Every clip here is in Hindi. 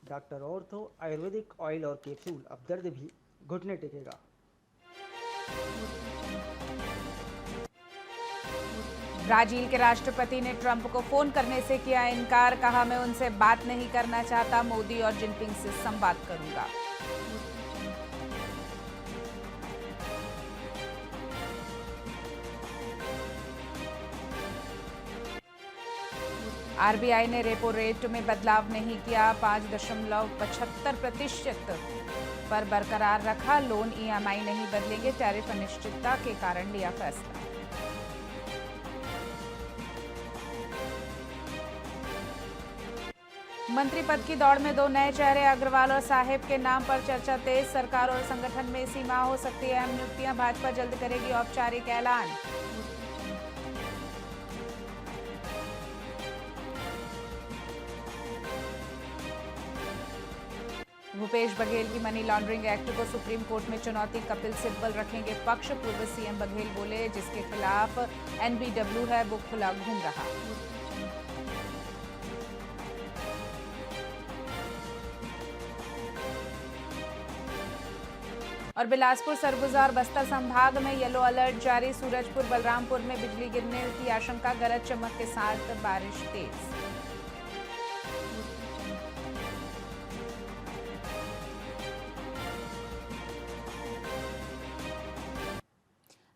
डॉक्टर ऑर्थो आयुर्वेदिक ऑयल और कैप्सूल, अब दर्द भी घुटने टेकेगा। ब्राजील के राष्ट्रपति ने ट्रंप को फोन करने से किया इनकार, कहा मैं उनसे बात नहीं करना चाहता, मोदी और जिनपिंग से संवाद करूंगा। आरबीआई ने रेपो रेट में बदलाव नहीं किया, 5.75% पर बरकरार रखा। लोन ईएमआई नहीं बदलेंगे, टैरिफ अनिश्चितता के कारण लिया फैसला। मंत्री पद की दौड़ में 2 नए चेहरे, अग्रवाल और साहेब के नाम पर चर्चा तेज। सरकार और संगठन में सीमा हो सकती है अहम नियुक्तियां, भाजपा जल्द करेगी औपचारिक ऐलान। भूपेश बघेल की मनी लॉन्ड्रिंग एक्ट को सुप्रीम कोर्ट में चुनौती, कपिल सिब्बल रखेंगे पक्ष। पूर्व सीएम बघेल बोले जिसके खिलाफ एनबीडब्ल्यू है वो खुला घूम रहा। और बिलासपुर, सरगुजा और बस्तर संभाग में येलो अलर्ट जारी। सूरजपुर, बलरामपुर में बिजली गिरने की आशंका, गरज चमक के साथ बारिश तेज।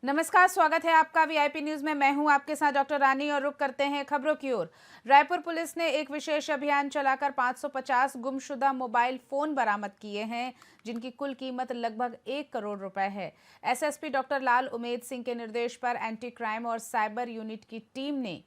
नमस्कार, स्वागत है आपका वीआईपी न्यूज में। मैं हूं आपके साथ डॉक्टर रानी और रुक करते हैं खबरों की ओर। रायपुर पुलिस ने एक विशेष अभियान चलाकर 550 गुमशुदा मोबाइल फोन बरामद किए हैं, जिनकी कुल कीमत लगभग 1 करोड़ रुपए है। एसएसपी डॉक्टर लाल उमेद सिंह के निर्देश पर एंटी क्राइम और साइबर यूनिट की टीम ने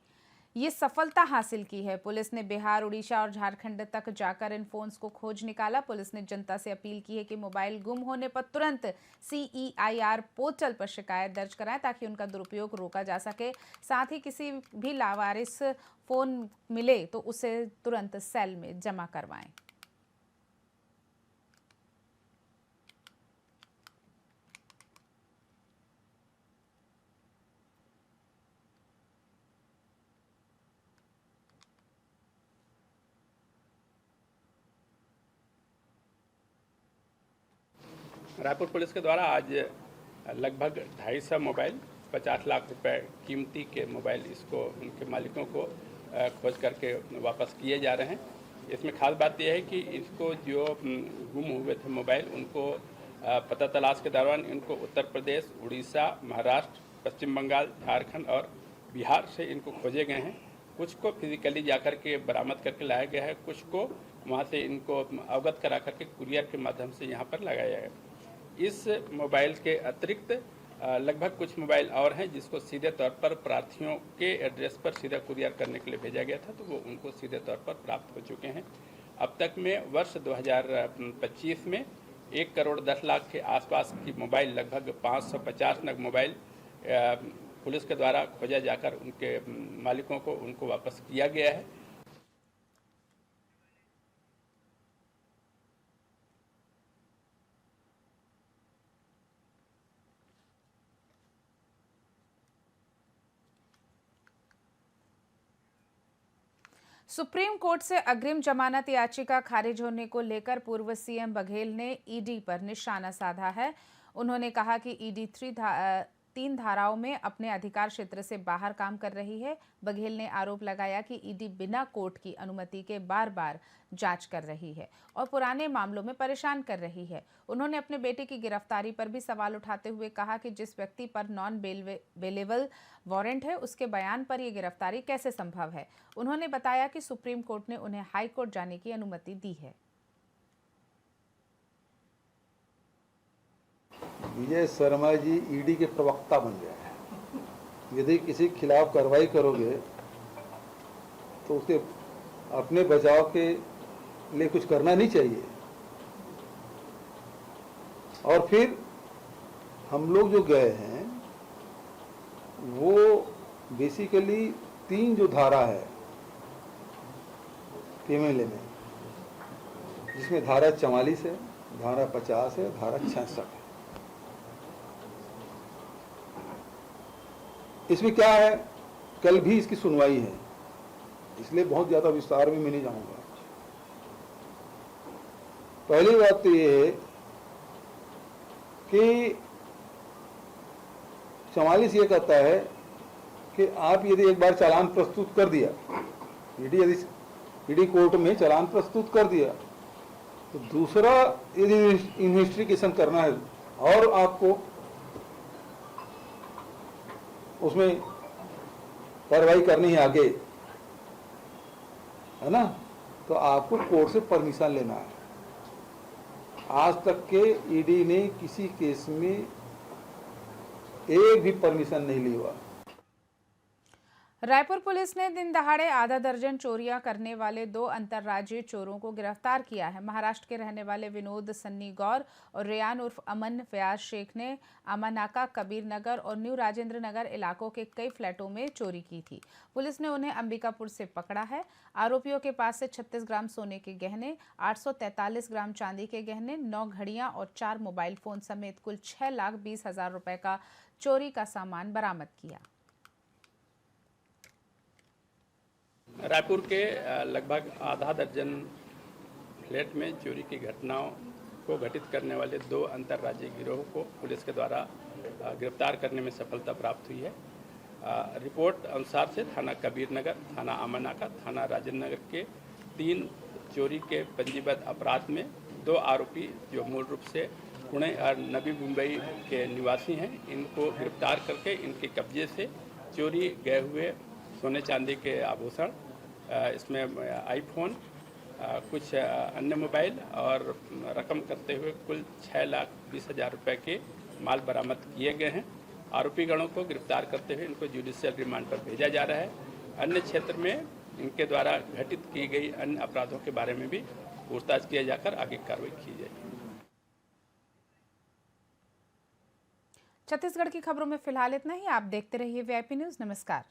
ये सफलता हासिल की है। पुलिस ने बिहार, उड़ीसा और झारखंड तक जाकर इन फोन्स को खोज निकाला। पुलिस ने जनता से अपील की है कि मोबाइल गुम होने पर तुरंत CEIR पोर्टल पर शिकायत दर्ज कराएं, ताकि उनका दुरुपयोग रोका जा सके। साथ ही किसी भी लावारिस फोन मिले तो उसे तुरंत सेल में जमा करवाएं। रायपुर पुलिस के द्वारा आज लगभग 250 मोबाइल, 50 लाख रुपए कीमती के मोबाइल इसको उनके मालिकों को खोज करके वापस किए जा रहे हैं। इसमें खास बात यह है कि इसको जो गुम हुए थे मोबाइल, उनको पता तलाश के दौरान इनको उत्तर प्रदेश, उड़ीसा, महाराष्ट्र, पश्चिम बंगाल, झारखंड और बिहार से इनको खोजे गए हैं। कुछ को फिजिकली जाकर के बरामद करके लाया गया है, कुछ को वहाँ से इनको अवगत करा करके कुरियर के माध्यम से यहाँ पर लगाया गया। इस मोबाइल के अतिरिक्त लगभग कुछ मोबाइल और हैं जिसको सीधे तौर पर प्रार्थियों के एड्रेस पर सीधा कुरियर करने के लिए भेजा गया था, तो वो उनको सीधे तौर पर प्राप्त हो चुके हैं। अब तक में वर्ष 2025 में 1 करोड़ 10 लाख के आसपास की मोबाइल, लगभग 550 नग मोबाइल पुलिस के द्वारा खोजा जाकर उनके मालिकों को उनको वापस किया गया है। सुप्रीम कोर्ट से अग्रिम जमानत याचिका खारिज होने को लेकर पूर्व सीएम बघेल ने ईडी पर निशाना साधा है। उन्होंने कहा कि ईडी 3 धाराओं में अपने अधिकार क्षेत्र से बाहर काम कर रही है। बघेल ने आरोप लगाया कि ईडी बिना कोर्ट की अनुमति के बार बार जांच कर रही है और पुराने मामलों में परेशान कर रही है। उन्होंने अपने बेटे की गिरफ्तारी पर भी सवाल उठाते हुए कहा कि जिस व्यक्ति पर नॉन बेलेबल वारंट है, उसके बयान पर यह गिरफ्तारी कैसे संभव है। उन्होंने बताया कि सुप्रीम कोर्ट ने उन्हें हाई कोर्ट जाने की अनुमति दी है। विजय शर्मा जी ईडी के प्रवक्ता बन गए हैं। यदि किसी के खिलाफ कार्रवाई करोगे तो उसके अपने बचाव के लिए कुछ करना नहीं चाहिए। और फिर हम लोग जो गए हैं वो बेसिकली 3 जो धारा है PMLA में, जिसमें धारा 44 है, धारा 50 है, धारा 66 है। इसमें क्या है, कल भी इसकी सुनवाई है, इसलिए बहुत ज़्यादा विस्तार में मैं नहीं जाऊँगा। पहली बात तो ये है कि 44 ये कहता है कि आप यदि एक बार चालान प्रस्तुत कर दिया, ईडी कोर्ट में चालान प्रस्तुत कर दिया, तो दूसरा यदि इन्वेस्टिगेशन करना है और आपको उसमें कार्रवाई करनी है आगे, है ना, तो आपको कोर्ट से परमिशन लेना है। आज तक के ईडी ने किसी केस में एक भी परमिशन नहीं ली हुआ। रायपुर पुलिस ने दिन दहाड़े आधा दर्जन चोरियां करने वाले 2 अंतर्राज्यीय चोरों को गिरफ्तार किया है। महाराष्ट्र के रहने वाले विनोद सन्नी गौर और रेयान उर्फ अमन फयाज शेख ने अमानाका, कबीर नगर और न्यू राजेंद्र नगर इलाकों के कई फ्लैटों में चोरी की थी। पुलिस ने उन्हें अंबिकापुर से पकड़ा है। आरोपियों के पास से 36 ग्राम सोने के गहने, 843 ग्राम चांदी के गहने, 9 घड़ियां और 4 मोबाइल फोन समेत कुल 6,20,000 रुपए का चोरी का सामान बरामद किया। रायपुर के लगभग आधा दर्जन फ्लैट में चोरी की घटनाओं को घटित करने वाले 2 अंतर्राज्यीय गिरोह को पुलिस के द्वारा गिरफ्तार करने में सफलता प्राप्त हुई है। रिपोर्ट अनुसार से थाना कबीर नगर, थाना अमनाका, थाना राजेंद्र नगर के 3 चोरी के पंजीबद्ध अपराध में 2 आरोपी जो मूल रूप से पुणे और नवी मुंबई के निवासी हैं, इनको गिरफ्तार करके इनके कब्जे से चोरी गए हुए सोने चांदी के आभूषण, इसमें आईफोन, कुछ अन्य मोबाइल और रकम करते हुए कुल 6,20,000 रुपए के माल बरामद किए गए हैं। आरोपीगणों को गिरफ्तार करते हुए इनको जुडिशियल रिमांड पर भेजा जा रहा है। अन्य क्षेत्र में इनके द्वारा घटित की गई अन्य अपराधों के बारे में भी पूछताछ किया जाकर आगे कार्रवाई की जाएगी। छत्तीसगढ़ की खबरों में फिलहाल इतना ही। आप देखते रहिए वीआईपी न्यूज़। नमस्कार।